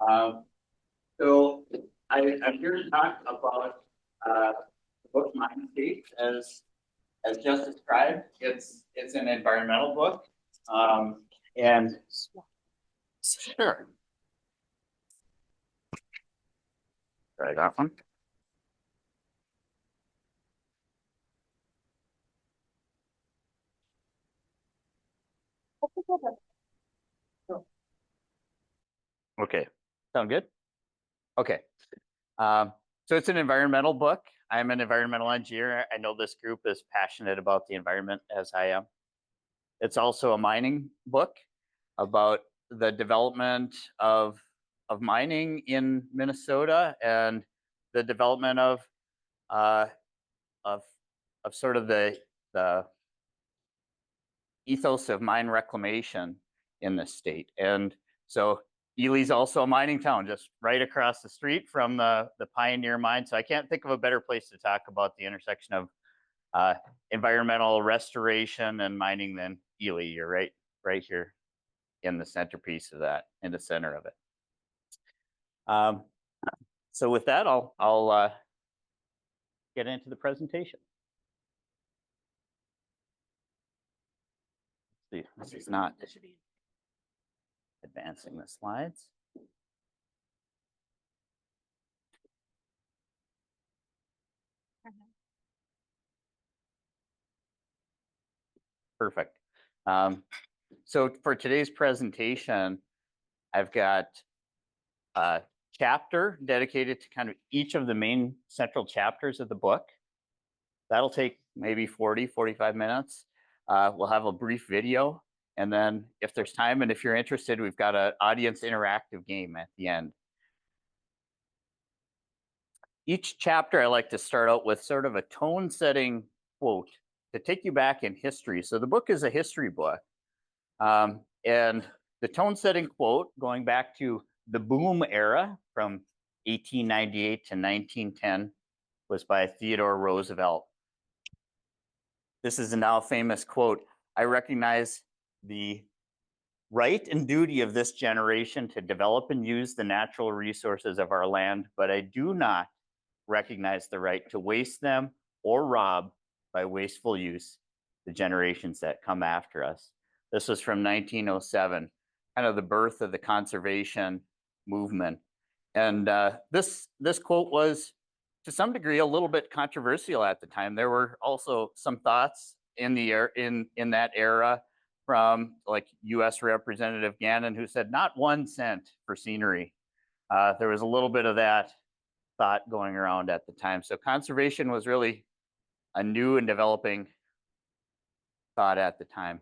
Um, so I'm here to talk about the book Minescapes, as just described. It's an environmental book, and sure, try that one. Okay, sound good? Okay. So it's an environmental book. I'm an environmental engineer. I know this group is passionate about the environment as I am. It's also a mining book about the development of mining in Minnesota and the development of uh, of sort of the ethos of mine reclamation in this state. And so Ely's also a mining town, just right across the street from the Pioneer Mine. So I can't think of a better place to talk about the intersection of environmental restoration and mining than Ely. You're right here in the centerpiece of that, in the center of it. So with that, I'll get into the presentation. Let's see, this is not advancing the slides. Perfect. So for today's presentation, I've got a chapter dedicated to kind of each of the main central chapters of the book. That'll take maybe 40, 45 minutes. We'll have a brief video, and then if there's time and if you're interested, we've got an audience interactive game at the end. Each chapter I like to start out with sort of a tone-setting quote to take you back in history. So the book is a history book. And the tone-setting quote, going back to the boom era from 1898 to 1910, was by Theodore Roosevelt. This is a now famous quote. I recognize the right and duty of this generation to develop and use the natural resources of our land, but I do not recognize the right to waste them or rob by wasteful use the generations that come after us. This was from 1907, kind of the birth of the conservation movement. And this quote was, to some degree, a little bit controversial at the time. There were also some thoughts in that era from like U.S. Representative Gannon, who said not 1 cent for scenery. There was a little bit of that thought going around at the time. So conservation was really a new and developing thought at the time.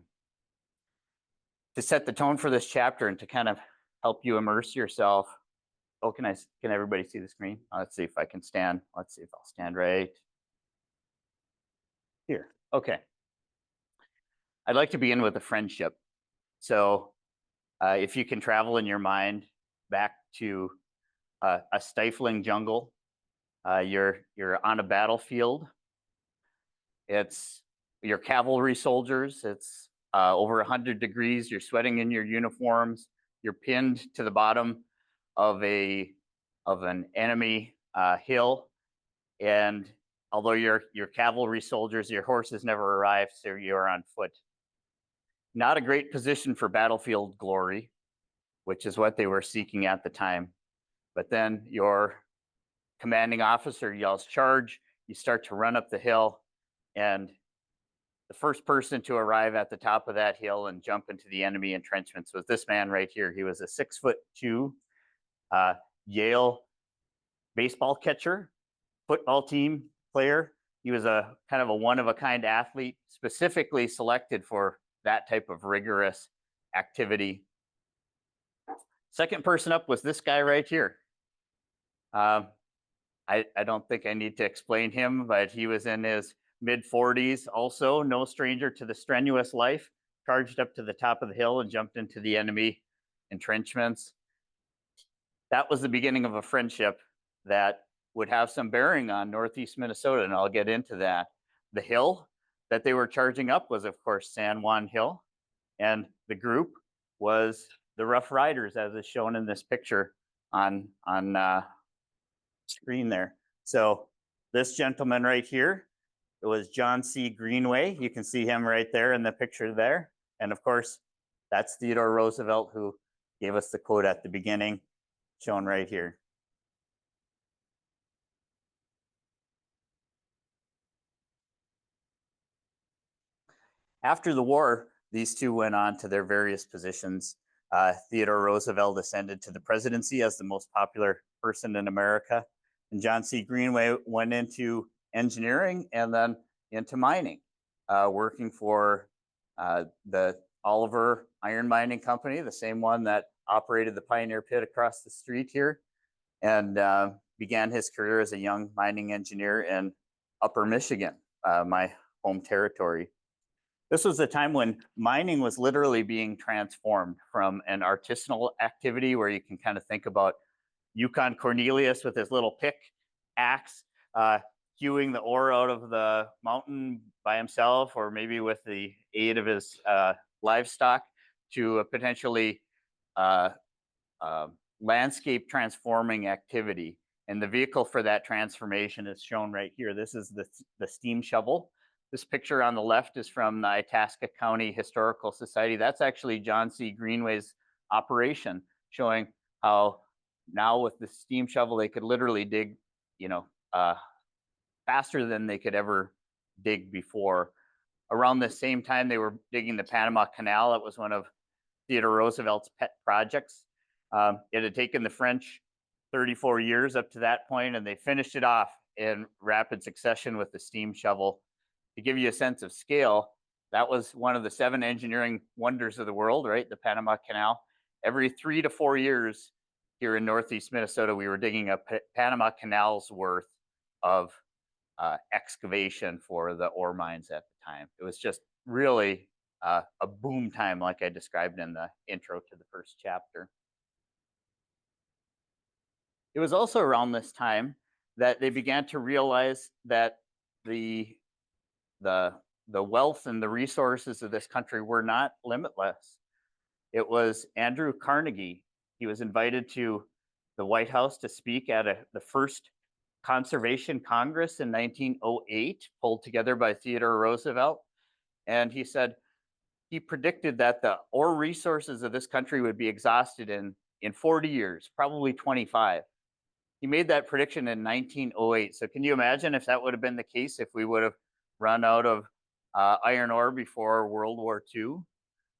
To set the tone for this chapter and to kind of help you immerse yourself. Oh, can everybody see the screen? Let's see if I can stand. Let's see if I'll stand right here. Okay. I'd like to begin with a friendship. So if you can travel in your mind back to a stifling jungle, you're on a battlefield. It's your cavalry soldiers. It's over 100 degrees. You're sweating in your uniforms. You're pinned to the bottom of an enemy hill, and although you're cavalry soldiers, your horses never arrive, so you're on foot. Not a great position for battlefield glory, which is what they were seeking at the time. But then your commanding officer yells, "Charge!" You start to run up the hill, and the first person to arrive at the top of that hill and jump into the enemy entrenchments was this man right here. He was a 6'2" Yale baseball catcher, football team player. He was a kind of a one-of-a-kind athlete, specifically selected for that type of rigorous activity. Second person up was this guy right here. I don't think I need to explain him, but he was in his mid-40s, also no stranger to the strenuous life, charged up to the top of the hill and jumped into the enemy entrenchments. That was the beginning of a friendship that would have some bearing on Northeast Minnesota, and I'll get into that. The hill that they were charging up was, of course, San Juan Hill, and the group was the Rough Riders, as is shown in this picture on screen there. So this gentleman right here, it was John C. Greenway. You can see him right there in the picture there. And of course, that's Theodore Roosevelt, who gave us the quote at the beginning, shown right here. After the war, these two went on to their various positions. Theodore Roosevelt ascended to the presidency as the most popular person in America. And John C. Greenway went into engineering and then into mining, working for the Oliver Iron Mining Company, the same one that operated the Pioneer Pit across the street here, and began his career as a young mining engineer in Upper Michigan, my home territory. This was a time when mining was literally being transformed from an artisanal activity where you can kind of think about Yukon Cornelius with his little pick axe, hewing the ore out of the mountain by himself, or maybe with the aid of his livestock, to a potentially landscape transforming activity. And the vehicle for that transformation is shown right here. This is the steam shovel. This picture on the left is from the Itasca County Historical Society. That's actually John C. Greenway's operation, showing how now with the steam shovel, they could literally dig, faster than they could ever dig before. Around the same time, they were digging the Panama Canal. It was one of Theodore Roosevelt's pet projects. It had taken the French 34 years up to that point, and they finished it off in rapid succession with the steam shovel. To give you a sense of scale, that was one of the 7 engineering wonders of the world, right? The Panama Canal. Every 3 to 4 years here in Northeast Minnesota, we were digging a Panama Canal's worth of excavation for the ore mines at the time. It was just really a boom time, like I described in the intro to the first chapter. It was also around this time that they began to realize that the wealth and the resources of this country were not limitless. It was Andrew Carnegie. He was invited to the White House to speak at the first Conservation Congress in 1908, pulled together by Theodore Roosevelt. And he said he predicted that the ore resources of this country would be exhausted in 40 years, probably 25. He made that prediction in 1908. So can you imagine if that would have been the case, if we would have run out of iron ore before World War II,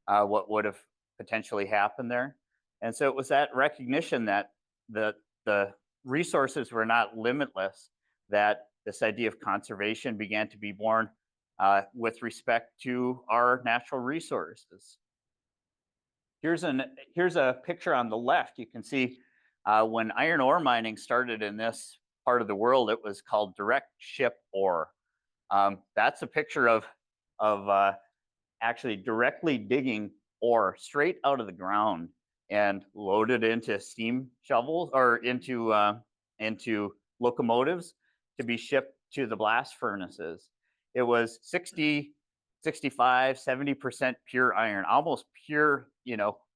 what would have potentially happened there? And so it was that recognition that the resources were not limitless, that this idea of conservation began to be born with respect to our natural resources. Here's a picture on the left. You can see when iron ore mining started in this part of the world, it was called direct ship ore. That's a picture of actually directly digging ore straight out of the ground and loaded into steam shovels or into locomotives to be shipped to the blast furnaces. It was 60, 65, 70% pure iron, almost pure,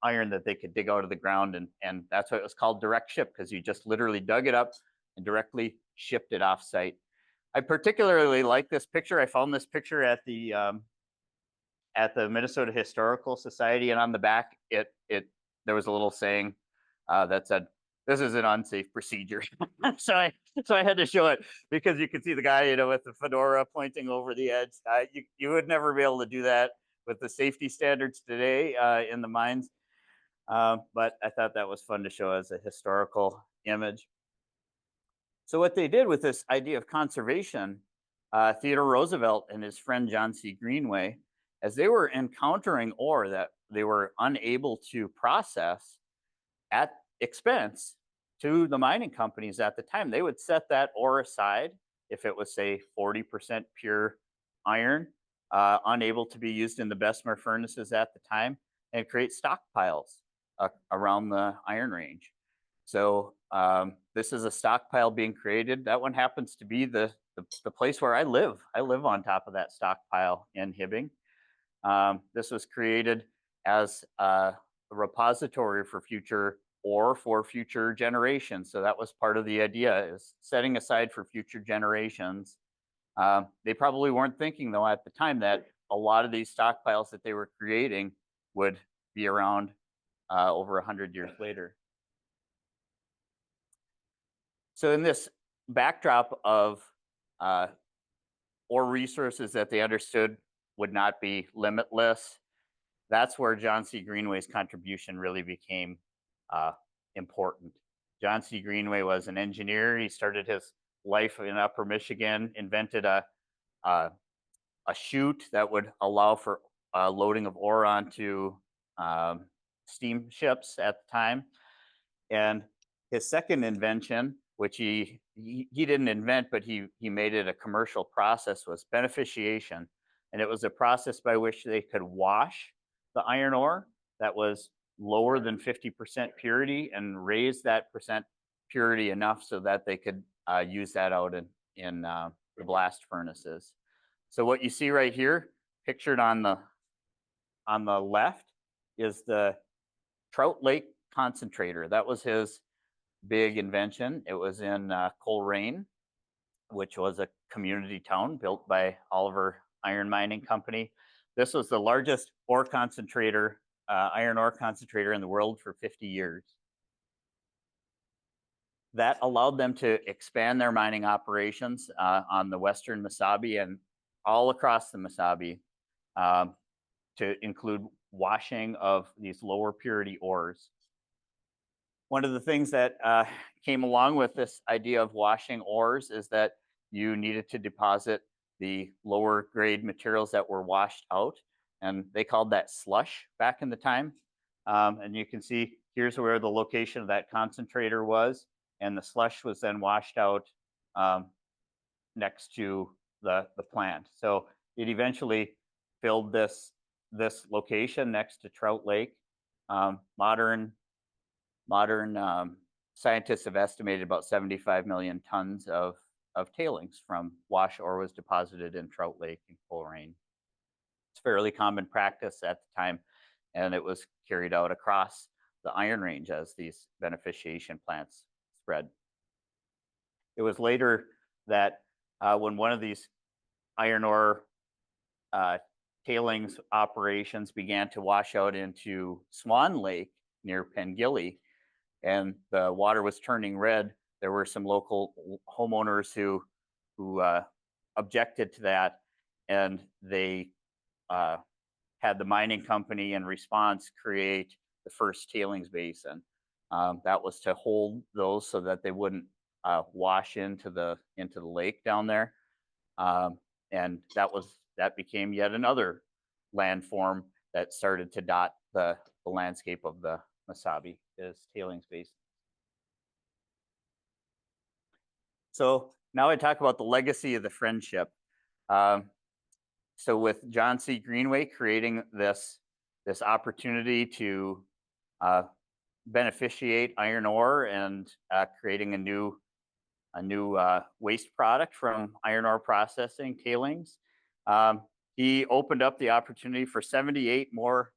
iron that they could dig out of the ground. And that's why it was called direct ship, because you just literally dug it up and directly shipped it off site. I particularly like this picture. I found this picture at the Minnesota Historical Society, and on the back, there was a little saying that said, "This is an unsafe procedure." so I had to show it, because you can see the guy, with the fedora pointing over the edge. You would never be able to do that with the safety standards today in the mines. But I thought that was fun to show as a historical image. So what they did with this idea of conservation, Theodore Roosevelt and his friend John C. Greenway, as they were encountering ore that they were unable to process at expense to the mining companies at the time, they would set that ore aside if it was, say, 40% pure iron, unable to be used in the Bessemer furnaces at the time, and create stockpiles around the Iron Range. So this is a stockpile being created. That one happens to be the place where I live. I live on top of that stockpile in Hibbing. This was created as a repository for future or for future generations. So that was part of the idea, is setting aside for future generations. They probably weren't thinking, though, at the time that a lot of these stockpiles that they were creating would be around over 100 years later. So in this backdrop of ore resources that they understood would not be limitless, that's where John C. Greenway's contribution really became important. John C. Greenway was an engineer. He started his life in Upper Michigan, invented a chute that would allow for loading of ore onto steamships at the time. And his second invention, which he didn't invent, but he made it a commercial process, was beneficiation. And it was a process by which they could wash the iron ore that was lower than 50% purity and raise that percent purity enough so that they could use that out in the blast furnaces. So what you see right here, pictured on the left, is the Trout Lake concentrator. That was his big invention. It was in Coleraine, which was a community town built by Oliver Iron Mining Company. This was the largest ore concentrator, iron ore concentrator in the world for 50 years. That allowed them to expand their mining operations on the western Mesabi and all across the Mesabi to include washing of these lower purity ores. One of the things that came along with this idea of washing ores is that you needed to deposit the lower grade materials that were washed out, and they called that slush back in the time. And you can see here's where the location of that concentrator was, and the slush was then washed out next to the plant. So it eventually filled this location next to Trout Lake. Modern scientists have estimated about 75 million tons of tailings from wash ore was deposited in Trout Lake in Coleraine. It's fairly common practice at the time, and it was carried out across the Iron Range as these beneficiation plants spread. It was later that when one of these iron ore tailings operations began to wash out into Swan Lake near Pengilly, and the water was turning red, there were some local homeowners who objected to that, and they had the mining company in response create the first tailings basin. That was to hold those so that they wouldn't wash into the lake down there, and that became yet another landform that started to dot the landscape of the Mesabi, is tailings basin. So now I talk about the legacy of the friendship. So with John C. Greenway creating this opportunity to beneficiate iron ore and creating a new waste product from iron ore processing, tailings, he opened up the opportunity for 78 more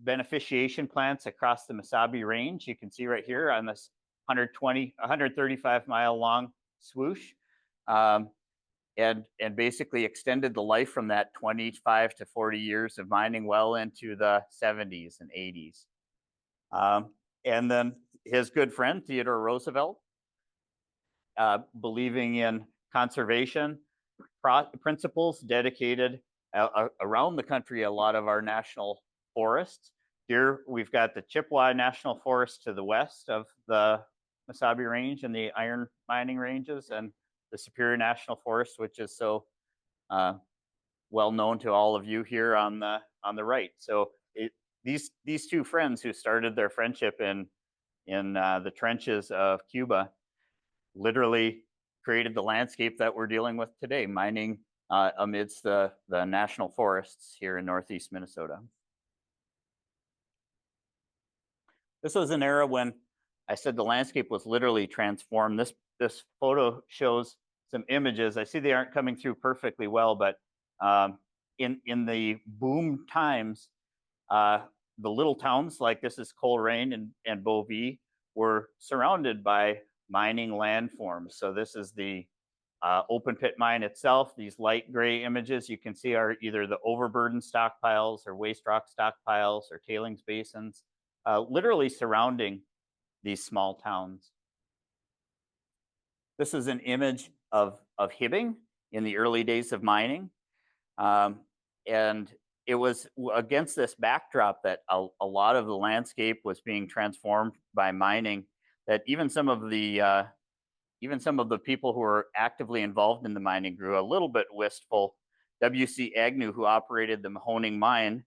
beneficiation plants across the Mesabi Range. You can see right here on this 135 mile long swoosh, and basically extended the life from that 25 to 40 years of mining well into the 70s and 80s. And then his good friend, Theodore Roosevelt, believing in conservation principles, dedicated around the country a lot of our national forests. Here we've got the Chippewa National Forest to the west of the Mesabi Range and the iron mining ranges, and the Superior National Forest, which is so well known to all of you here on the right. So these two friends who started their friendship in the trenches of Cuba literally created the landscape that we're dealing with today, mining amidst the national forests here in Northeast Minnesota. This was an era when I said the landscape was literally transformed. This photo shows some images. I see they aren't coming through perfectly well, but in the boom times, the little towns like this is Coleraine and Beauvais were surrounded by mining landforms. So this is the open pit mine itself. These light gray images you can see are either the overburden stockpiles or waste rock stockpiles or tailings basins, literally surrounding these small towns. This is an image of Hibbing in the early days of mining. And it was against this backdrop that a lot of the landscape was being transformed by mining, that even some of the people who were actively involved in the mining grew a little bit wistful. W.C. Agnew, who operated the Mahoning mine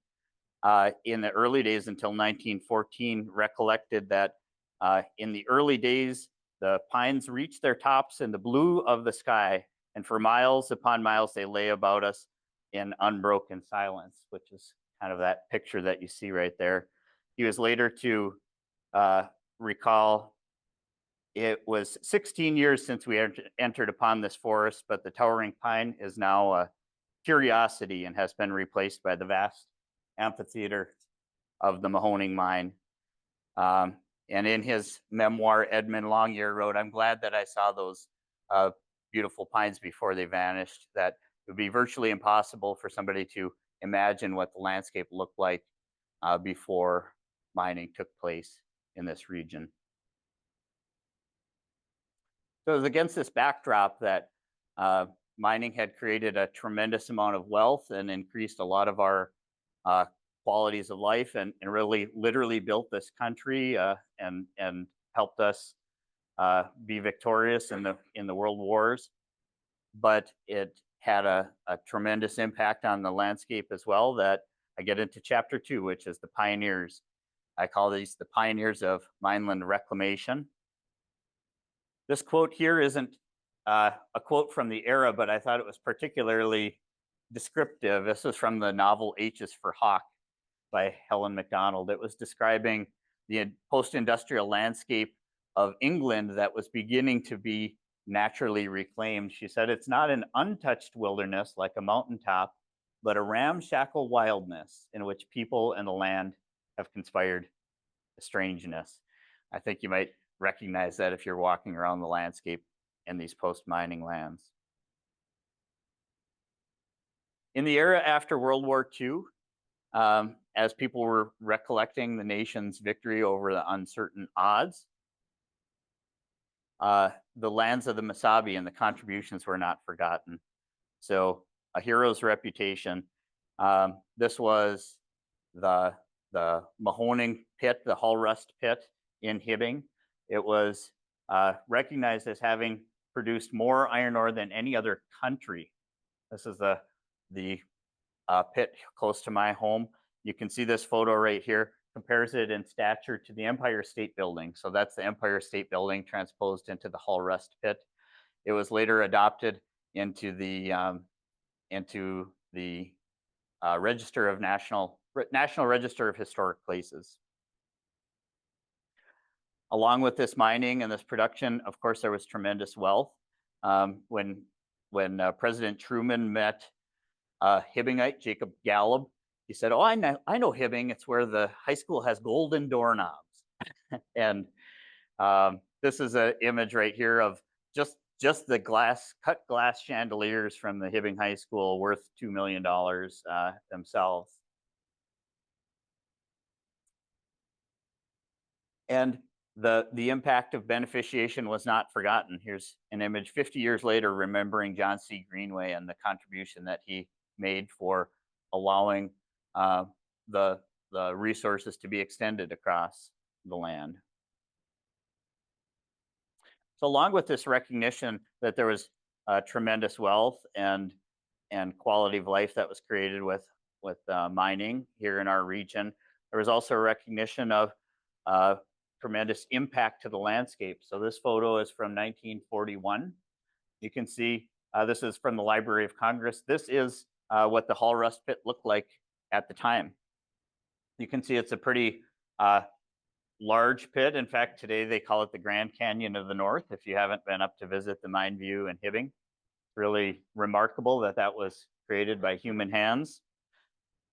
in the early days until 1914, recollected that in the early days, the pines reached their tops in the blue of the sky, and for miles upon miles, they lay about us in unbroken silence, which is kind of that picture that you see right there. He was later to recall, it was 16 years since we entered upon this forest, but the towering pine is now a curiosity and has been replaced by the vast amphitheater of the Mahoning mine. And in his memoir, Edmund Longyear wrote, "I'm glad that I saw those beautiful pines before they vanished, that it would be virtually impossible for somebody to imagine what the landscape looked like before mining took place in this region." So it was against this backdrop that mining had created a tremendous amount of wealth and increased a lot of our qualities of life, and really literally built this country and helped us be victorious in the world wars. But it had a tremendous impact on the landscape as well, that I get into chapter 2, which is the pioneers. I call these the pioneers of mineland reclamation. This quote here isn't a quote from the era, but I thought it was particularly descriptive. This was from the novel H is for Hawk by Helen Macdonald. It was describing the post-industrial landscape of England that was beginning to be naturally reclaimed. She said, "It's not an untouched wilderness like a mountaintop, but a ramshackle wildness in which people and the land have conspired a strangeness." I think you might recognize that if you're walking around the landscape in these post-mining lands. In the era after World War II, as people were recollecting the nation's victory over the uncertain odds, the lands of the Mesabi and the contributions were not forgotten. So a hero's reputation. This was the Mahoning pit, the Hull Rust pit in Hibbing. It was recognized as having produced more iron ore than any other country. This is the pit close to my home. You can see this photo right here, compares it in stature to the Empire State Building. So that's the Empire State Building transposed into the Hull Rust pit. It was later adopted into the Register of National Register of Historic Places. Along with this mining and this production, of course, there was tremendous wealth. When President Truman met Hibbingite Jacob Gallup, he said, "Oh, I know Hibbing. It's where the high school has golden doorknobs." And this is an image right here of just the cut glass chandeliers from the Hibbing High School, worth $2 million themselves. And the impact of beneficiation was not forgotten. Here's an image 50 years later, remembering John C. Greenway and the contribution that he made for allowing the resources to be extended across the land. So along with this recognition that there was tremendous wealth and quality of life that was created with mining here in our region, there was also a recognition of tremendous impact to the landscape. So this photo is from 1941. You can see this is from the Library of Congress. This is what the Hull Rust pit looked like at the time. You can see it's a pretty large pit. In fact, today they call it the Grand Canyon of the North. If you haven't been up to visit the Mine View in Hibbing, it's really remarkable that that was created by human hands.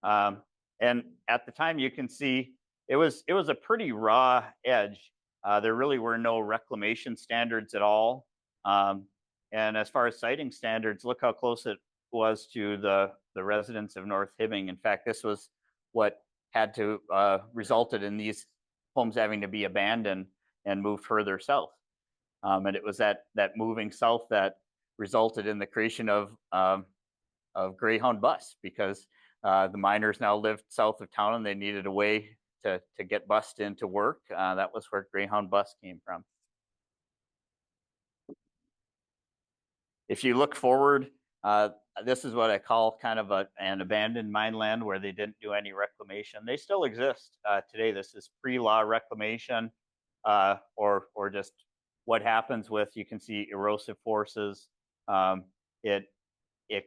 And at the time, you can see It was a pretty raw edge. There really were no reclamation standards at all. Um, and as far as siting standards, look how close it was to the residents of North Hibbing. In fact, this was what had to resulted in these homes having to be abandoned and moved further south. And it was that moving south that resulted in the creation of Greyhound bus, because the miners now lived south of town and they needed a way to get bused into work. That was where Greyhound bus came from. If you look forward, this is what I call kind of an abandoned mine land where they didn't do any reclamation. They still exist today. This is pre-law reclamation, or just what happens with, you can see erosive forces. It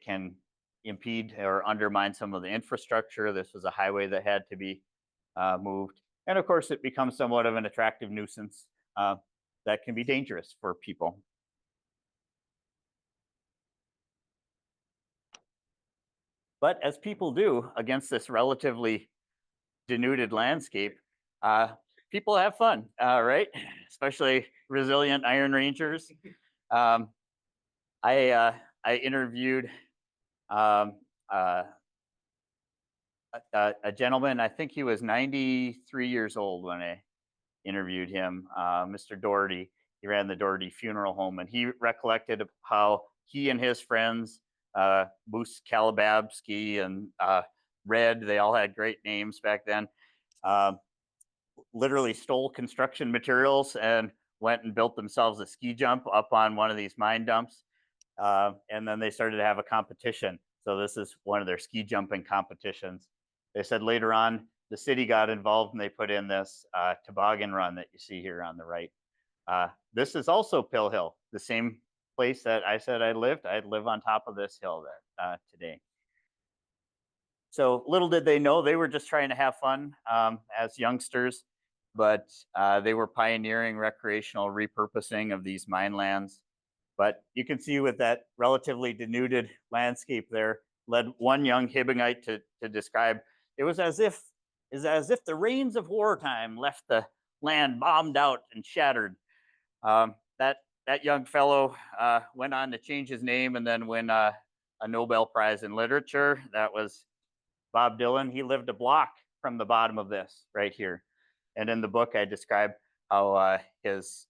can impede or undermine some of the infrastructure. This was a highway that had to be moved. And of course, it becomes somewhat of an attractive nuisance that can be dangerous for people. But as people do against this relatively denuded landscape, people have fun, right? Especially resilient Iron Rangers. I interviewed a gentleman. I think he was 93 years old when I interviewed him, Mr. Doherty. He ran the Doherty Funeral Home, and he recollected how he and his friends, Moose Kalababsky and Red, they all had great names back then, literally stole construction materials and went and built themselves a ski jump up on one of these mine dumps. And then they started to have a competition. So this is one of their ski jumping competitions. They said later on, the city got involved and they put in this toboggan run that you see here on the right. This is also Pill Hill, the same place that I said I lived. I'd live on top of this hill today. So little did they know, they were just trying to have fun as youngsters, but they were pioneering recreational repurposing of these mine lands. But you can see with that relatively denuded landscape there, led one young Hibbingite to describe, it was as if the rains of wartime left the land bombed out and shattered. That young fellow went on to change his name and then win a Nobel Prize in Literature. That was Bob Dylan. He lived a block from the bottom of this right here. And in the book, I describe how his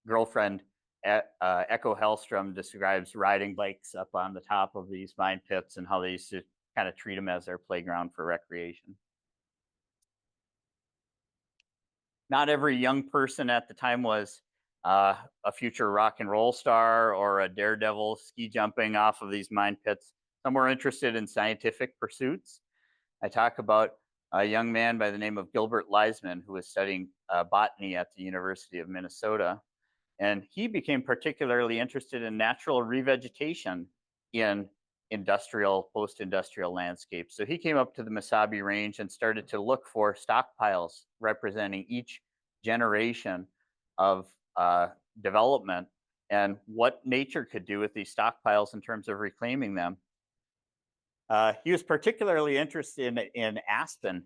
girlfriend, Echo Hellstrom, describes riding bikes up on the top of these mine pits and how they used to kind of treat them as their playground for recreation. Not every young person at the time was a future rock and roll star or a daredevil ski jumping off of these mine pits. Some were interested in scientific pursuits. I talk about a young man by the name of Gilbert Leisman, who was studying botany at the University of Minnesota. And he became particularly interested in natural revegetation in post-industrial landscapes. So he came up to the Mesabi Range and started to look for stockpiles representing each generation of development and what nature could do with these stockpiles in terms of reclaiming them. He was particularly interested in aspen.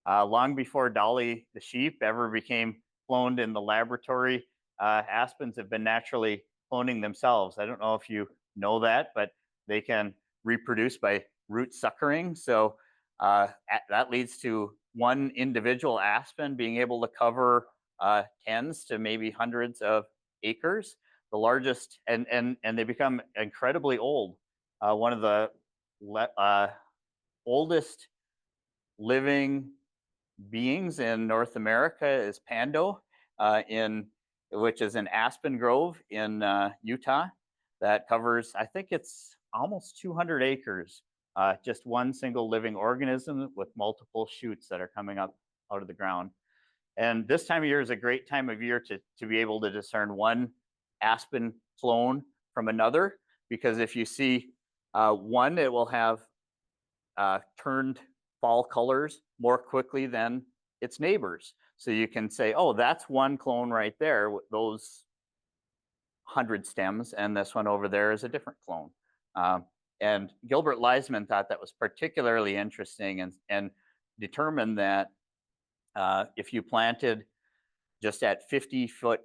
Long before Dolly the sheep ever became cloned in the laboratory, aspens have been naturally cloning themselves. I don't know if you know that, but they can reproduce by root suckering. So that leads to one individual aspen being able to cover tens to maybe hundreds of acres. The largest, and they become incredibly old. One of the oldest living beings in North America is Pando, which is an aspen grove in Utah that covers, I think it's almost 200 acres, just one single living organism with multiple shoots that are coming up out of the ground. And this time of year is a great time of year to be able to discern one aspen clone from another, because if you see one, it will have turned fall colors more quickly than its neighbors. So you can say, oh, that's one clone right there, those 100 stems, and this one over there is a different clone. And Gilbert Leisman thought that was particularly interesting and determined that If you planted just at 50-foot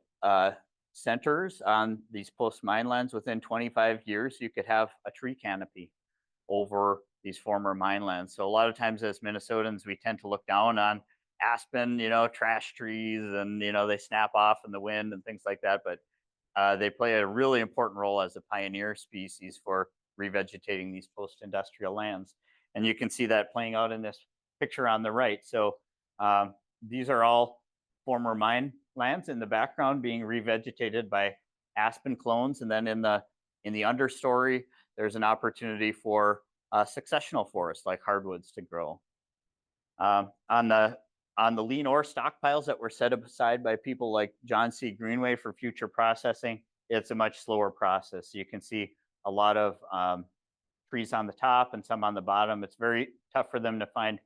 centers on these post-mine lands within 25 years, you could have a tree canopy over these former mine lands. So a lot of times as Minnesotans, we tend to look down on aspen, trash trees, and, they snap off in the wind and things like that. But they play a really important role as a pioneer species for revegetating these post-industrial lands. And you can see that playing out in this picture on the right. So these are all former mine lands in the background being revegetated by aspen clones. And then in the understory, there's an opportunity for successional forests like hardwoods to grow. On the lean ore stockpiles that were set aside by people like John C. Greenway for future processing, it's a much slower process. You can see a lot of trees on the top and some on the bottom. It's very tough for them to find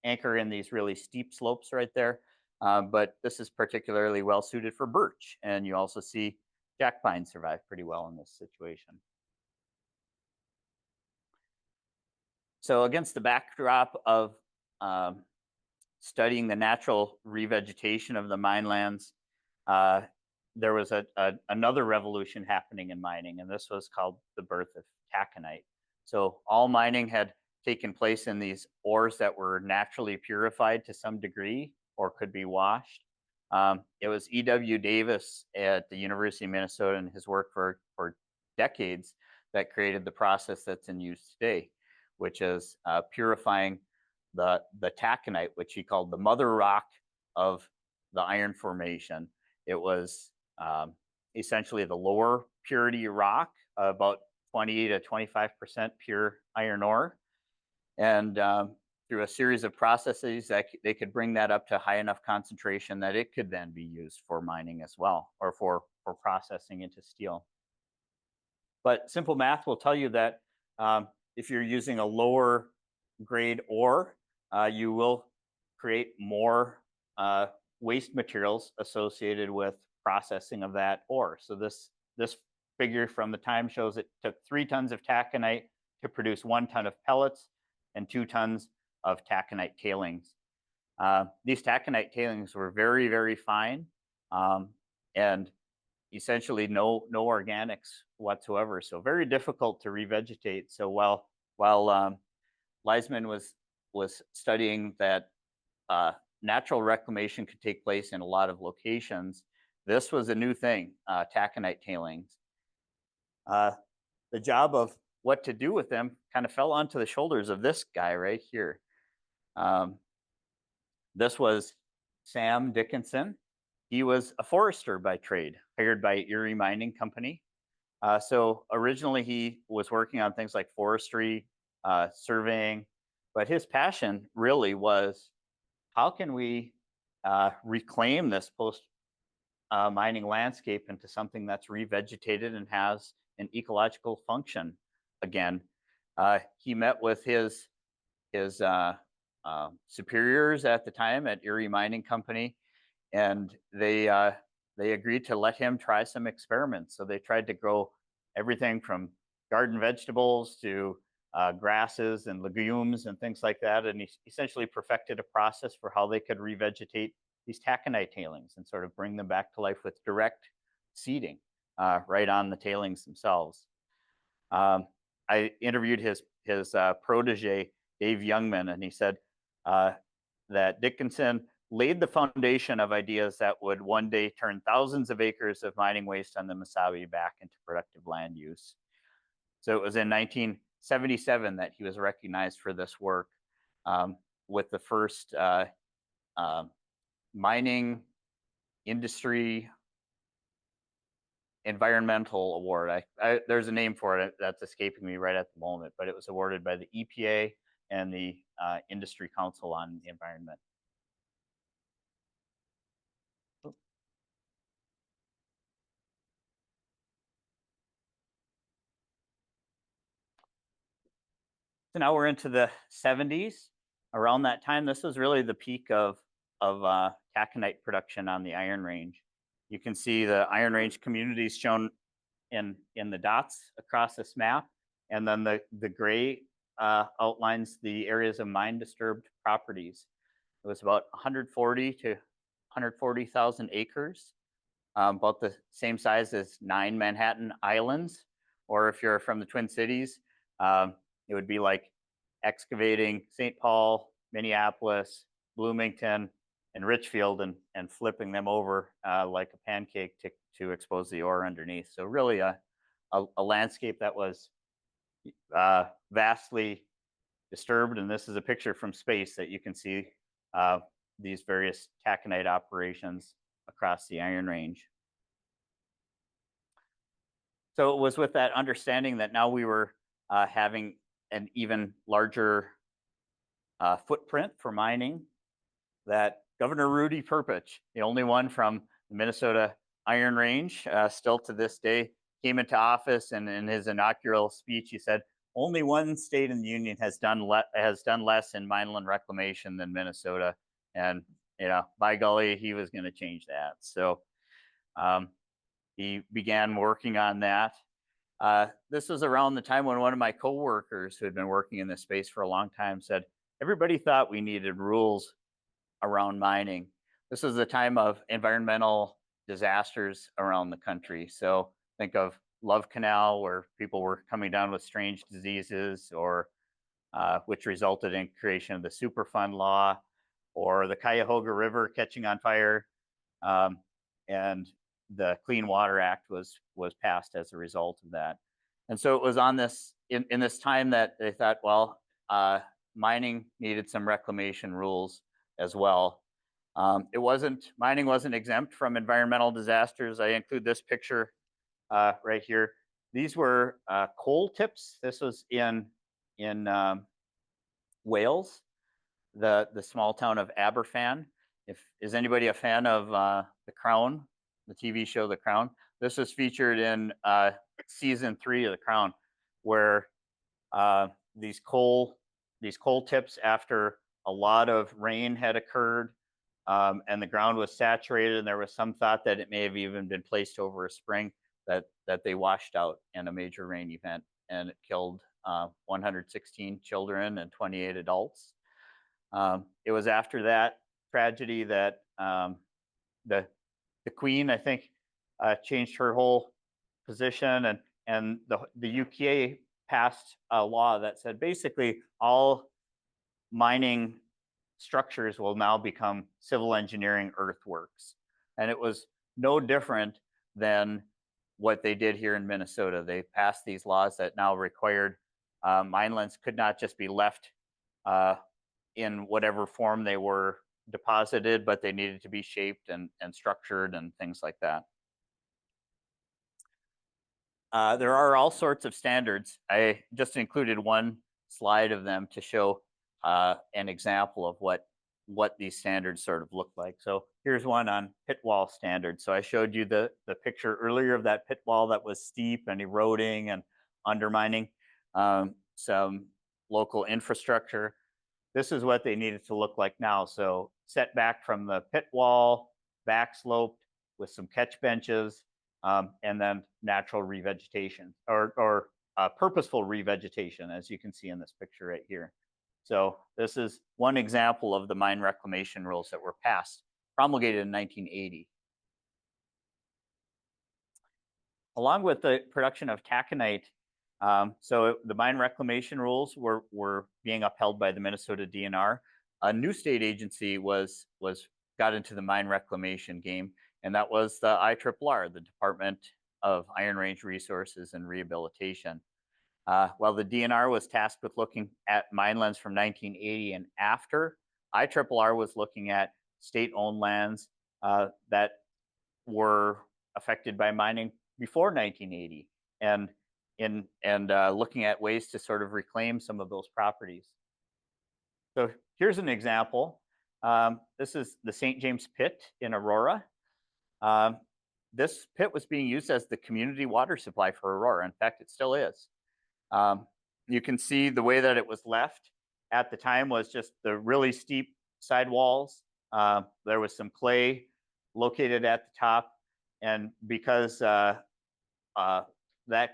anchor in these really steep slopes right there. But this is particularly well suited for birch. And you also see jack pine survive pretty well in this situation. So against the backdrop of studying the natural revegetation of the mine lands, there was another revolution happening in mining, and this was called the birth of taconite. So all mining had taken place in these ores that were naturally purified to some degree or could be washed. It was E.W. Davis at the University of Minnesota and his work for decades that created the process that's in use today, which is purifying the taconite, which he called the mother rock of the iron formation. It was essentially the lower purity rock, about 20 to 25% pure iron ore. And through a series of processes, that they could bring that up to high enough concentration that it could then be used for mining as well, or for processing into steel. But simple math will tell you that if you're using a lower grade ore, you will create more waste materials associated with processing of that ore. So this figure from the time shows it took 3 tons of taconite to produce 1 ton of pellets and 2 tons of taconite tailings. These taconite tailings were very, very fine and essentially no organics whatsoever. So very difficult to revegetate. So while Leisman was studying that natural reclamation could take place in a lot of locations, this was a new thing, taconite tailings. The job of what to do with them kind of fell onto the shoulders of this guy right here. This was Sam Dickinson. He was a forester by trade, hired by Erie Mining Company. So originally he was working on things like forestry, surveying, but his passion really was, how can we reclaim this post-mining landscape into something that's revegetated and has an ecological function again? He met with his superiors at the time at Erie Mining Company, and they agreed to let him try some experiments. So they tried to grow everything from garden vegetables to grasses and legumes and things like that, and he essentially perfected a process for how they could revegetate these taconite tailings and sort of bring them back to life with direct seeding right on the tailings themselves. I interviewed his protege, Dave Youngman, and he said that Dickinson laid the foundation of ideas that would one day turn thousands of acres of mining waste on the Mesabi back into productive land use. So it was in 1977 that he was recognized for this work with the first mining industry environmental award. There's a name for it that's escaping me right at the moment, but it was awarded by the EPA and the Industry Council on the Environment. So now we're into the 70s. Around that time, this was really the peak of taconite production on the Iron Range. You can see the Iron Range communities shown in the dots across this map, and then the gray outlines the areas of mine disturbed properties. It was about 140 to 140,000 acres, about the same size as 9 Manhattan Islands. Or if you're from the Twin Cities, it would be like excavating St. Paul, Minneapolis, Bloomington, and Richfield, and flipping them over like a pancake to expose the ore underneath. So really a landscape that was vastly disturbed. And this is a picture from space that you can see these various taconite operations across the Iron Range. So it was with that understanding that now we were having an even larger footprint for mining, that Governor Rudy Perpich, the only one from the Minnesota Iron Range, still to this day, came into office, and in his inaugural speech, he said, "Only one state in the union has done less in mineland reclamation than Minnesota," and by golly, he was going to change that. So he began working on that. This was around the time when one of my coworkers who had been working in this space for a long time said, everybody thought we needed rules around mining. This was the time of environmental disasters around the country. So think of Love Canal, where people were coming down with strange diseases, or which resulted in creation of the Superfund law, or the Cuyahoga River catching on fire, and the Clean Water Act was passed as a result of that. And so it was on this in this time that they thought, well, mining needed some reclamation rules as well. Mining wasn't exempt from environmental disasters. I include this picture right here. These were coal tips. This was in Wales, the small town of Aberfan. Is anybody a fan of The Crown, the TV show The Crown? This was featured in season 3 of The Crown, where these coal tips, after a lot of rain had occurred, and the ground was saturated, and there was some thought that it may have even been placed over a spring, that they washed out in a major rain event, and it killed 116 children and 28 adults. It was after that tragedy that the Queen, I think, changed her whole position, and the UK passed a law that said basically all mining structures will now become civil engineering earthworks. And it was no different than what they did here in Minnesota. They passed these laws that now required minelands could not just be left in whatever form they were deposited, but they needed to be shaped and structured and things like that. There are all sorts of standards. I just included one slide of them to show an example of what these standards sort of look like. So here's one on pit wall standards. So I showed you the picture earlier of that pit wall that was steep and eroding and undermining some local infrastructure. This is what they needed to look like now. So set back from the pit wall, back sloped with some catch benches, and then natural revegetation, or purposeful revegetation, as you can see in this picture right here. So this is one example of the mine reclamation rules that were passed, promulgated in 1980. Along with the production of taconite, so the mine reclamation rules were being upheld by the Minnesota DNR. A new state agency got into the mine reclamation game, and that was the IRRR, the Department of Iron Range Resources and Rehabilitation. While the DNR was tasked with looking at minelands from 1980 and after, IRRR was looking at state-owned lands that were affected by mining before 1980, and looking at ways to sort of reclaim some of those properties. So here's an example. This is the St. James Pit in Aurora. This pit was being used as the community water supply for Aurora. In fact, it still is. You can see the way that it was left at the time was just the really steep sidewalls. There was some clay located at the top, and because that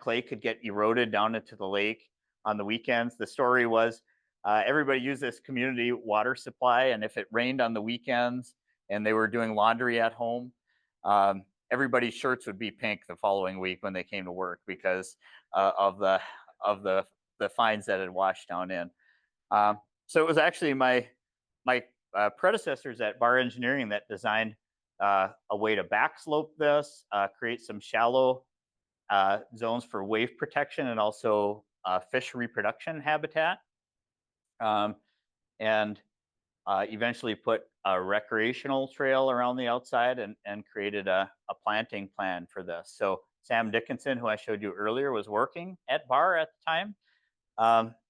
clay could get eroded down into the lake on the weekends, the story was everybody used this community water supply, and if it rained on the weekends and they were doing laundry at home, everybody's shirts would be pink the following week when they came to work because of the fines that had washed down in. So it was actually my predecessors at Barr Engineering that designed a way to backslope this, create some shallow zones for wave protection and also fish reproduction habitat, and eventually put a recreational trail around the outside and created a planting plan for this. So Sam Dickinson, who I showed you earlier, was working at Barr at the time,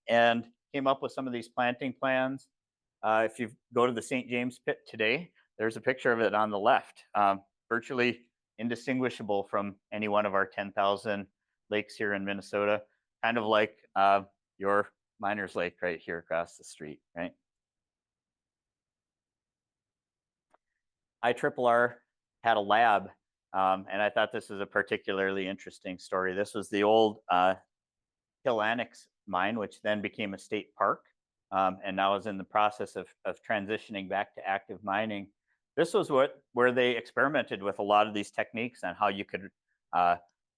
and came up with some of these planting plans. If you go to the St. James pit today, there's a picture of it on the left, virtually indistinguishable from any one of our 10,000 lakes here in Minnesota, kind of like your Miners Lake right here across the street, right? IRRR had a lab, and I thought this was a particularly interesting story. This was the old Hill Annex mine, which then became a state park, and now is in the process of transitioning back to active mining. This was where they experimented with a lot of these techniques on how you could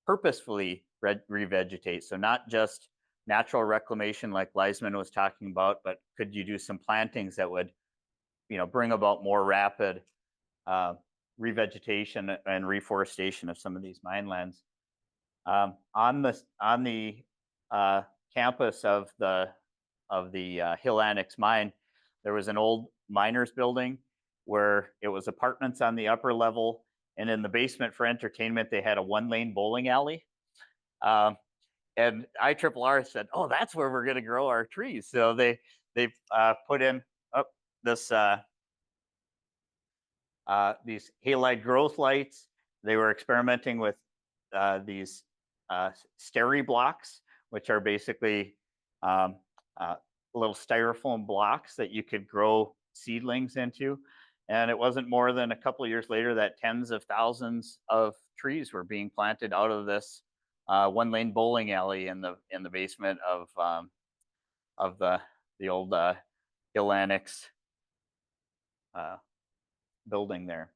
purposefully revegetate. So not just natural reclamation like Leisman was talking about, but could you do some plantings that would, bring about more rapid revegetation and reforestation of some of these mine lands. On the campus of the Hill Annex mine, there was an old miners building where it was apartments on the upper level, and in the basement for entertainment they had a one-lane bowling alley. And IRRR said, "Oh, that's where we're going to grow our trees." So they put in these halide growth lights. They were experimenting with these steri blocks, which are basically little styrofoam blocks that you could grow seedlings into. And it wasn't more than a couple of years later that tens of thousands of trees were being planted out of this one-lane bowling alley in the basement of the old Hill Annex building there.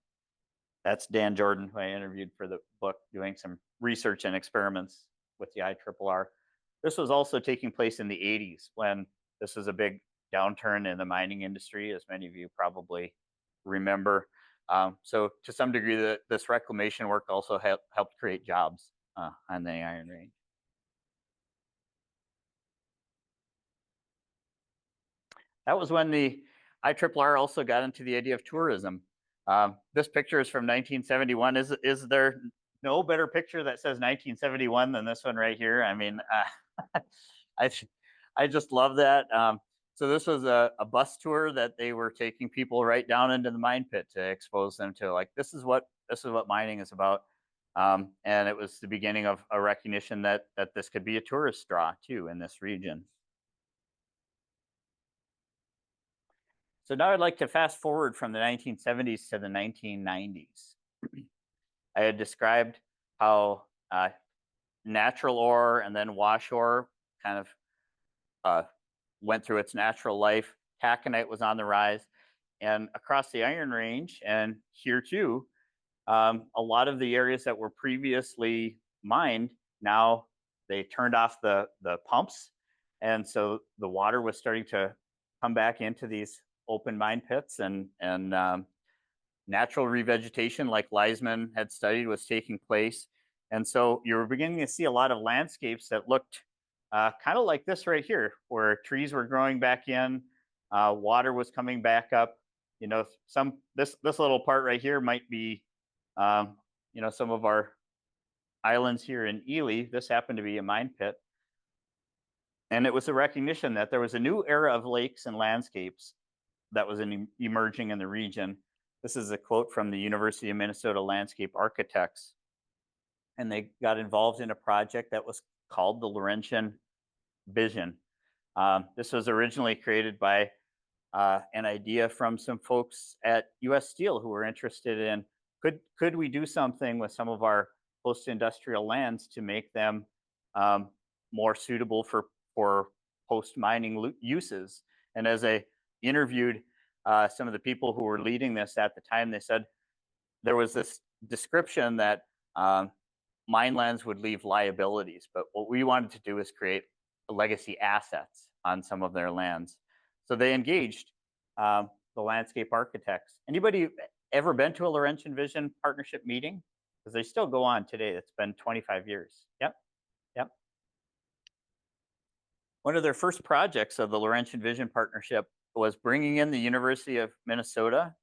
That's Dan Jordan, who I interviewed for the book, doing some research and experiments with the IRRR. This was also taking place in the 80s when this was a big downturn in the mining industry, as many of you probably remember. So to some degree, this reclamation work also helped create jobs on the Iron Range. That was when the IRRR also got into the idea of tourism. This picture is from 1971. Is there no better picture that says 1971 than this one right here? I mean, I just love that. So this was a bus tour that they were taking people right down into the mine pit to expose them to, like, this is what mining is about. And it was the beginning of a recognition that this could be a tourist draw too in this region. So now I'd like to fast forward from the 1970s to the 1990s. I had described how natural ore and then wash ore kind of went through its natural life. Taconite was on the rise. And across the Iron Range and here too, a lot of the areas that were previously mined, now they turned off the pumps. And so the water was starting to come back into these open mine pits, and natural revegetation like Leisman had studied was taking place. And so you were beginning to see a lot of landscapes that looked kind of like this right here, where trees were growing back in, water was coming back up. This little part right here might be, some of our islands here in Ely. This happened to be a mine pit. And it was a recognition that there was a new era of lakes and landscapes that was emerging in the region. This is a quote from the University of Minnesota landscape architects. And they got involved in a project that was called the Laurentian Vision. This was originally created by an idea from some folks at US Steel who were interested in, could we do something with some of our post-industrial lands to make them more suitable for post-mining uses? And as I interviewed some of the people who were leading this at the time, they said there was this description that mine lands would leave liabilities, but what we wanted to do is create legacy assets on some of their lands. So they engaged the landscape architects. Anybody ever been to a Laurentian Vision Partnership meeting? Because they still go on today. It's been 25 years. Yep, yep. One of their first projects of the Laurentian Vision Partnership was bringing in the University of Minnesota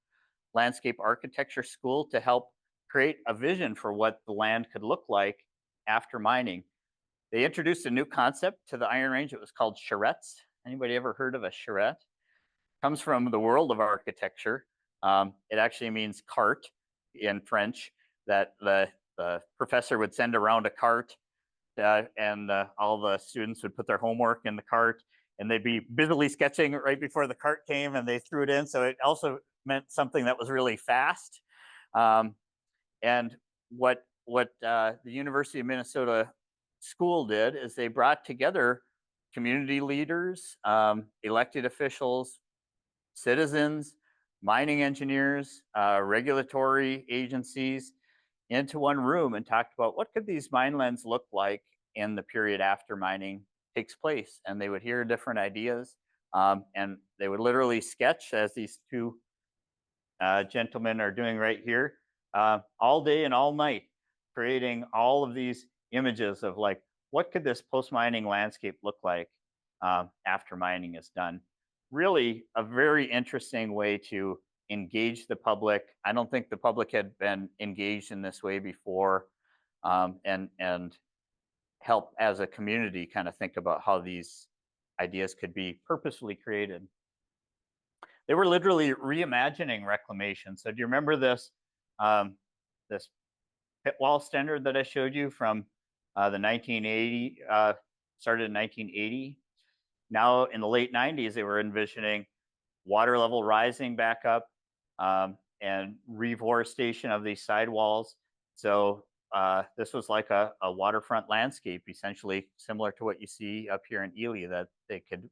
Landscape Architecture School to help create a vision for what the land could look like after mining. They introduced a new concept to the Iron Range. It was called charrettes. Anybody ever heard of a charrette? Comes from the world of architecture. It actually means cart in French, that the professor would send around a cart and all the students would put their homework in the cart and they'd be busily sketching right before the cart came and they threw it in. So it also meant something that was really fast. And what the University of Minnesota School did is they brought together community leaders, elected officials, citizens, mining engineers, regulatory agencies into one room and talked about what could these mine lands look like in the period after mining takes place. And they would hear different ideas and they would literally sketch, as these two gentlemen are doing right here, all day and all night, creating all of these images of like, what could this post-mining landscape look like after mining is done? Really a very interesting way to engage the public. I don't think the public had been engaged in this way before, and help as a community kind of think about how these ideas could be purposefully created. They were literally reimagining reclamation. So do you remember this this pit wall standard that I showed you from the 1980, started in 1980? Now in the late 90s, they were envisioning water level rising back up and reforestation of these sidewalls. So this was like a waterfront landscape, essentially similar to what you see up here in Ely, that they could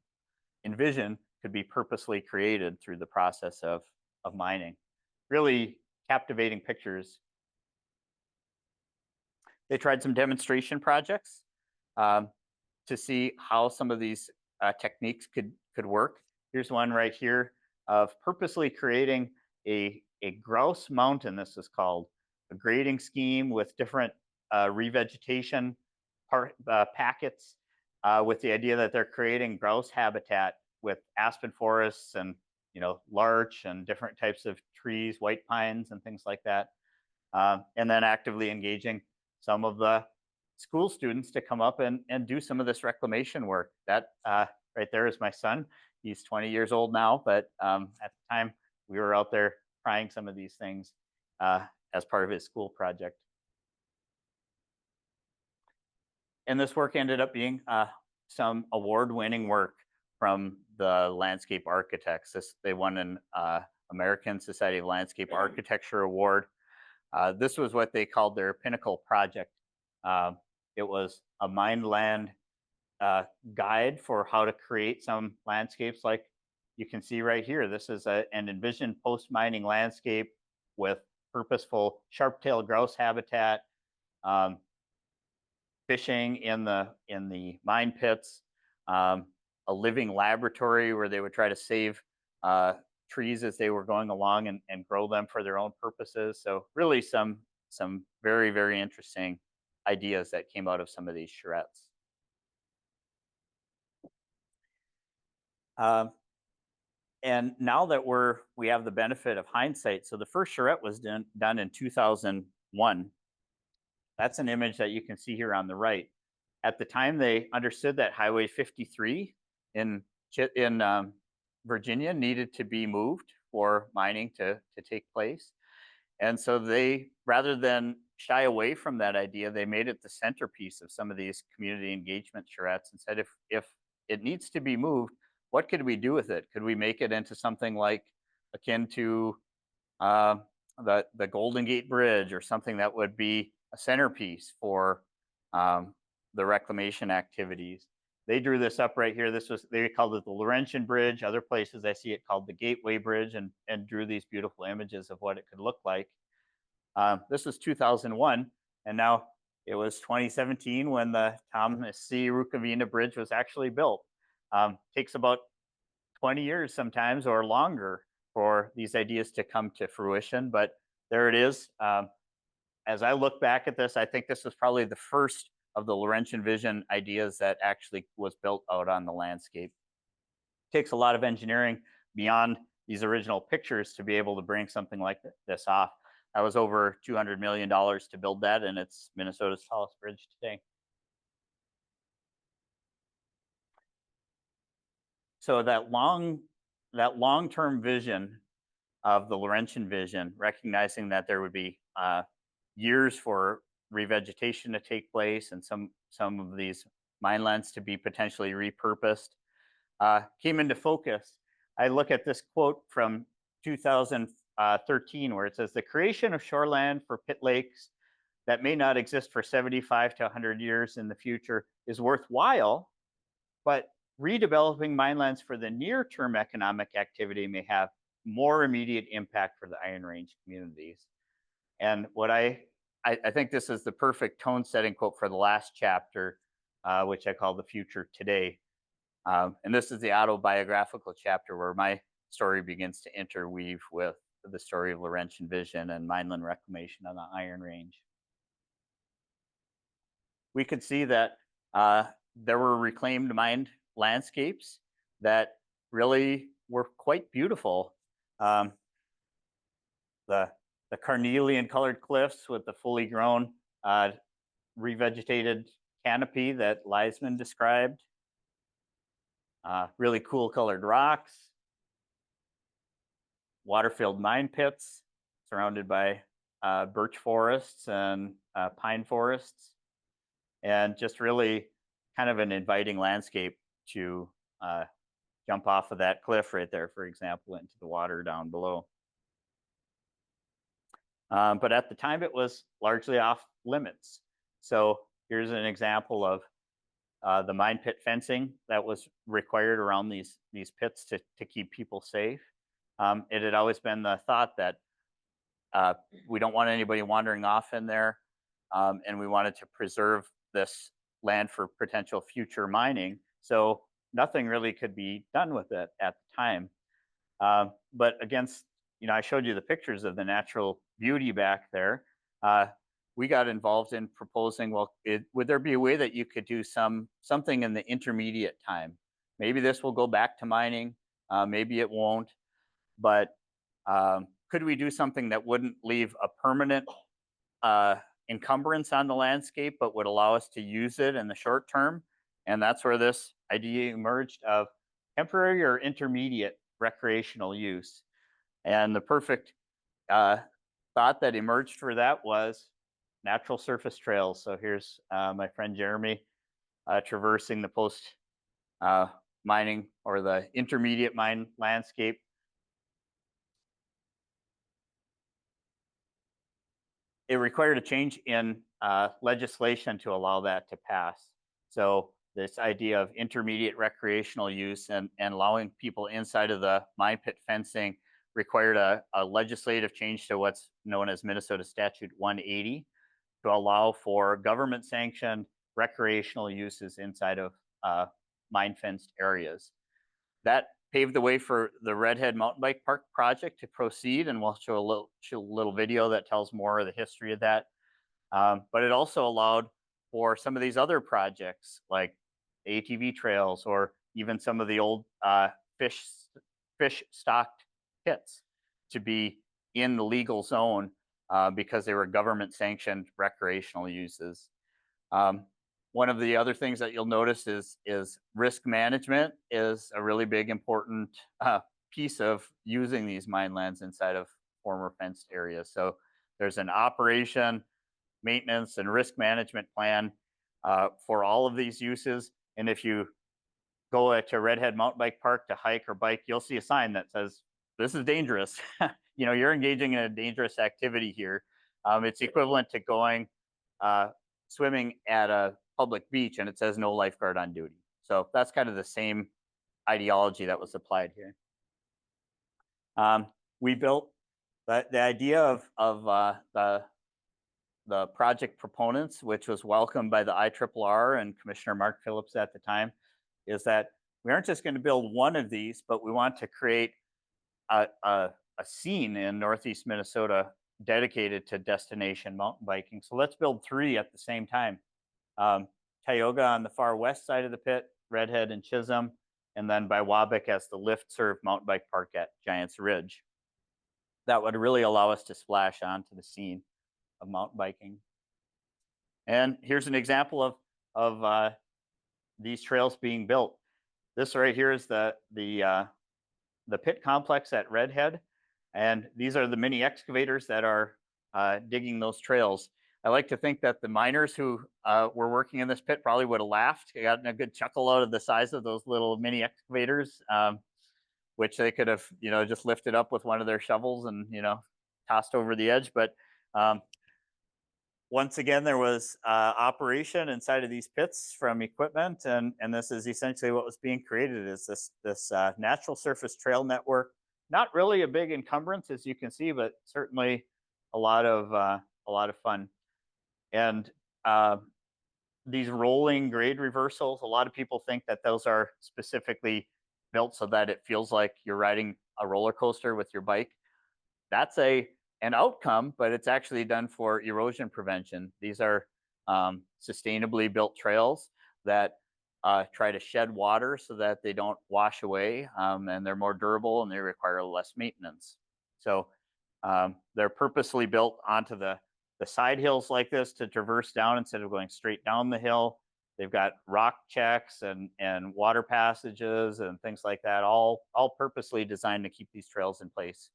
envision could be purposely created through the process of mining. Really captivating pictures. They tried some demonstration projects to see how some of these techniques could work. Here's one right here of purposely creating a grouse mountain. This is called a grading scheme with different revegetation packets with the idea that they're creating grouse habitat with aspen forests and larch and different types of trees, white pines and things like that. And then actively engaging some of the school students to come up and do some of this reclamation work. That right there is my son. He's 20 years old now, but at the time we were out there trying some of these things as part of his school project. And this work ended up being some award-winning work from the landscape architects. They won an American Society of Landscape Architecture Award. This was what they called their pinnacle project. It was a mine land guide for how to create some landscapes like you can see right here. This is an envisioned post-mining landscape with purposeful sharp-tailed grouse habitat, fishing in the mine pits, a living laboratory where they would try to save trees as they were going along and grow them for their own purposes. So really some very, very interesting ideas that came out of some of these charrettes. And now that we have the benefit of hindsight, so the first charrette was done in 2001. That's an image that you can see here on the right. At the time, they understood that Highway 53 in Virginia needed to be moved for mining to take place. And so they, rather than shy away from that idea, they made it the centerpiece of some of these community engagement charrettes and said, if it needs to be moved, what could we do with it? Could we make it into something like akin to the Golden Gate Bridge, or something that would be a centerpiece for the reclamation activities? they drew this up right here. They called it the Laurentian Bridge. Other places I see it called the Gateway Bridge, and drew these beautiful images of what it could look like. This was 2001, and now it was 2017 when the Thomas C. Rukavina Bridge was actually built. Takes about 20 years sometimes or longer for these ideas to come to fruition, but there it is. As I look back at this, I think this was probably the first of the Laurentian Vision ideas that actually was built out on the landscape. It takes a lot of engineering beyond these original pictures to be able to bring something like this off. That was over $200 million to build that, and it's Minnesota's tallest bridge today. So that long-term vision of the Laurentian Vision, recognizing that there would be years for revegetation to take place and some of these mine lands to be potentially repurposed, came into focus. I look at this quote from 2013 where it says, "The creation of shoreland for pit lakes that may not exist for 75 to 100 years in the future is worthwhile, but redeveloping mine lands for the near-term economic activity may have more immediate impact for the Iron Range communities." And what I think this is the perfect tone-setting quote for the last chapter, which I call The Future Today. And this is the autobiographical chapter where my story begins to interweave with the story of Laurentian Vision and mineland reclamation on the Iron Range. We could see that there were reclaimed mined landscapes that really were quite beautiful. The carnelian colored cliffs with the fully grown revegetated canopy that Leisman described. Really cool colored rocks. Water-filled mine pits surrounded by birch forests and pine forests. And just really kind of an inviting landscape to jump off of that cliff right there, for example, into the water down below. But at the time, it was largely off limits. So here's an example of the mine pit fencing that was required around these pits to keep people safe. It had always been the thought that we don't want anybody wandering off in there, and we wanted to preserve this land for potential future mining. So nothing really could be done with it at the time. But against, I showed you the pictures of the natural beauty back there. We got involved in proposing, well, would there be a way that you could do something in the intermediate time? Maybe this will go back to mining, maybe it won't, but could we do something that wouldn't leave a permanent encumbrance on the landscape, but would allow us to use it in the short term? And that's where this idea emerged of temporary or intermediate recreational use. And the perfect thought that emerged for that was natural surface trails. So here's my friend Jeremy traversing the post mining or the intermediate mine landscape. It required a change in legislation to allow that to pass. So this idea of intermediate recreational use and allowing people inside of the mine pit fencing required a legislative change to what's known as Minnesota Statute 180 to allow for government sanctioned recreational uses inside of mine fenced areas. That paved the way for the Redhead Mountain Bike Park project to proceed, and we'll show a little video that tells more of the history of that. But it also allowed for some of these other projects like ATV trails or even some of the old fish stocked pits to be in the legal zone because they were government sanctioned recreational uses. One of the other things that you'll notice is risk management is a really big important piece of using these mine lands inside of former fenced areas. So there's an operation, maintenance, and risk management plan for all of these uses. And if you go to Redhead Mountain Bike Park to hike or bike, you'll see a sign that says, "This is dangerous." You're engaging in a dangerous activity here. It's equivalent to going swimming at a public beach and it says no lifeguard on duty. So that's kind of the same ideology that was applied here. We built the idea of the project proponents, which was welcomed by the IRRR and Commissioner Mark Phillips at the time, is that we aren't just going to build one of these, but we want to create a scene in Northeast Minnesota dedicated to destination mountain biking. So let's build 3 at the same time. Tioga on the far west side of the pit, Redhead and Chisholm, and then by Wabick as the lift-served mountain bike park at Giants Ridge. That would really allow us to splash onto the scene of mountain biking. And here's an example of these trails being built. This right here is the pit complex at Redhead, and these are the mini excavators that are digging those trails. I like to think that the miners who were working in this pit probably would have laughed, gotten a good chuckle out of the size of those little mini excavators, which they could have, just lifted up with one of their shovels and, tossed over the edge. But once again, there was operation inside of these pits from equipment, and this is essentially what was being created, is this natural surface trail network. Not really a big encumbrance, as you can see, but certainly a lot of fun. And these rolling grade reversals, a lot of people think that those are specifically built so that it feels like you're riding a roller coaster with your bike. That's an outcome, but it's actually done for erosion prevention. These are sustainably built trails that try to shed water so that they don't wash away, and they're more durable and they require less maintenance. So they're purposely built onto the side hills like this to traverse down instead of going straight down the hill. They've got rock checks and water passages and things like that, all purposely designed to keep these trails in place.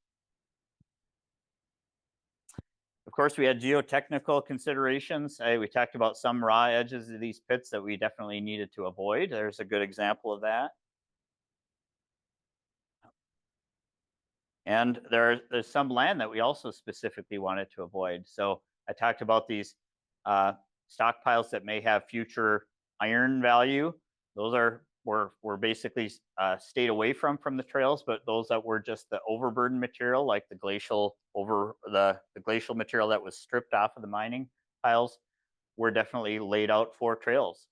Of course, we had geotechnical considerations. We talked about some raw edges of these pits that we definitely needed to avoid. There's a good example of that. And there's some land that we also specifically wanted to avoid. So I talked about these stockpiles that may have future iron value. Those were basically stayed away from the trails, but those that were just the overburden material, like the glacial glacial material that was stripped off of the mining piles, were definitely laid out for trails.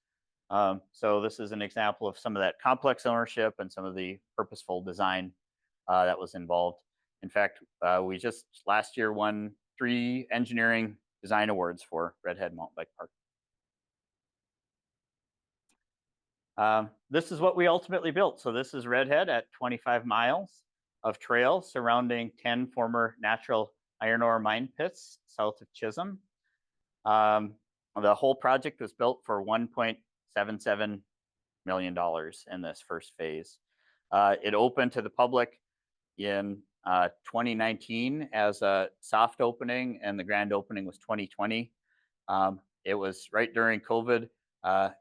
So this is an example of some of that complex ownership and some of the purposeful design that was involved. In fact, we just last year won 3 engineering design awards for Redhead Mountain Bike Park. This is what we ultimately built. So this is Redhead at 25 miles of trail surrounding 10 former natural iron ore mine pits south of Chisholm. The whole project was built for $1.77 million in this first phase. It opened to the public in 2019 as a soft opening, and the grand opening was 2020. It was right during COVID.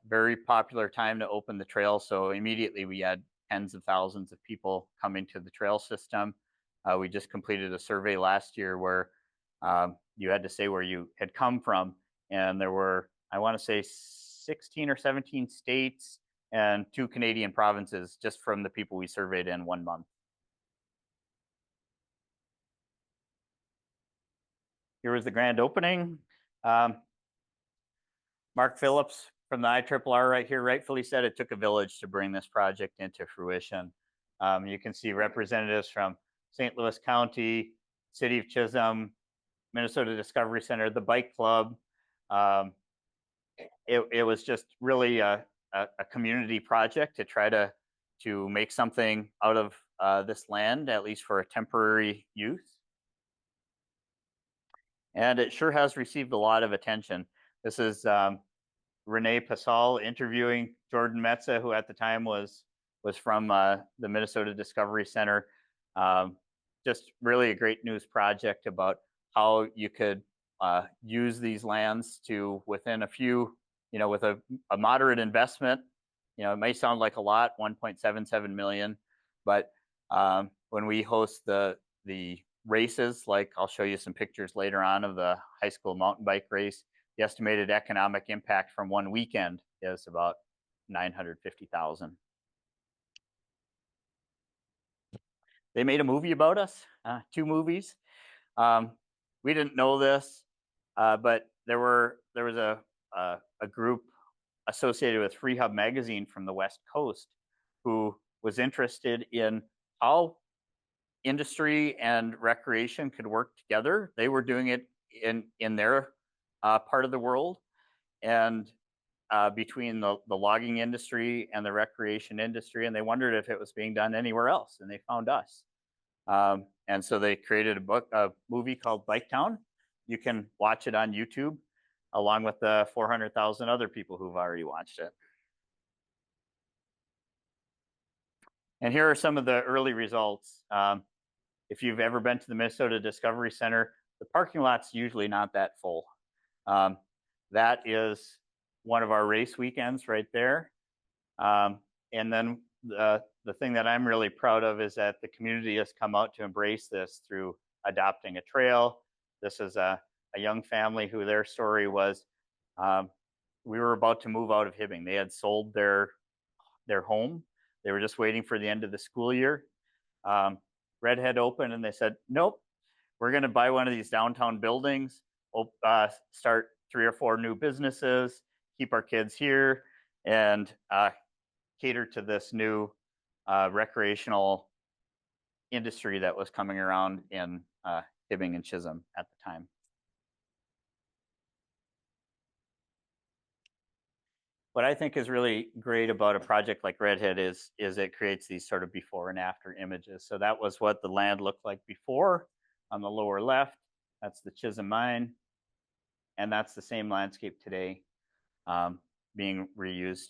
Very popular time to open the trail. So immediately we had tens of thousands of people coming to the trail system. We just completed a survey last year where you had to say where you had come from. And there were, I want to say 16 or 17 states and 2 Canadian provinces just from the people we surveyed in 1 month. Here was the grand opening. Mark Phillips from the IRRR right here rightfully said it took a village to bring this project into fruition. You can see representatives from St. Louis County, City of Chisholm, Minnesota Discovery Center, the Bike Club. It was just really a community project to try to make something out of this land, at least for a temporary use. And it sure has received a lot of attention. This is Renee Pasal interviewing Jordan Metza, who at the time was from the Minnesota Discovery Center. Just really a great news project about how you could use these lands to, within a few, with a moderate investment. It may sound like a lot, 1.77 million, but when we host the races, like I'll show you some pictures later on of the high school mountain bike race, the estimated economic impact from one weekend is about $950,000. They made a movie about us, 2 movies. We didn't know this, but there was a group associated with Free Hub magazine from the West Coast who was interested in how industry and recreation could work together. They were doing it in their part of the world, and between the logging industry and the recreation industry, and they wondered if it was being done anywhere else, and they found us. And so they created a movie called Bike Town. You can watch it on YouTube, along with the 400,000 other people who've already watched it. And here are some of the early results. If you've ever been to the Minnesota Discovery Center, the parking lot's usually not that full. That is one of our race weekends right there. And then the thing that I'm really proud of is that the community has come out to embrace this through adopting a trail. This is a young family who their story was, we were about to move out of Hibbing. They had sold their home. They were just waiting for the end of the school year. Redhead opened and they said, nope, we're going to buy one of these downtown buildings, start 3 or 4 new businesses, keep our kids here, and cater to this new recreational industry that was coming around in Hibbing and Chisholm at the time. What I think is really great about a project like Redhead is it creates these sort of before and after images. So that was what the land looked like before on the lower left. That's the Chisholm mine. And that's the same landscape today, being reused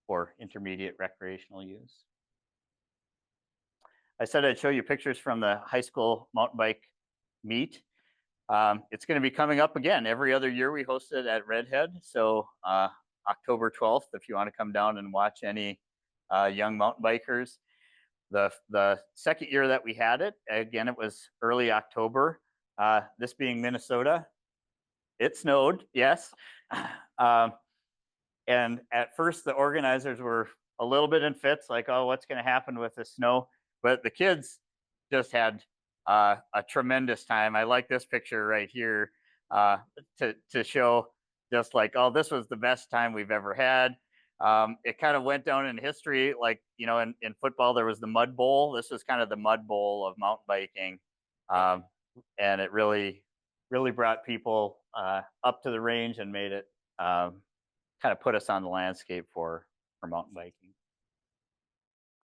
for intermediate recreational use. I said I'd show you pictures from the high school mountain bike meet. It's going to be coming up again. Every other year we host it at Redhead. So October 12th, if you want to come down and watch any young mountain bikers. The second year that we had it, again, it was early October. This being Minnesota, it snowed, yes. And at first the organizers were a little bit in fits, like, oh, what's going to happen with the snow? But the kids just had a tremendous time. I like this picture right here to show just like, oh, this was the best time we've ever had. It kind of went down in history, like, you know, in football, there was the Mud Bowl. This was kind of the Mud Bowl of mountain biking. And it really brought people up to the range and made it kind of put us on the landscape for mountain biking.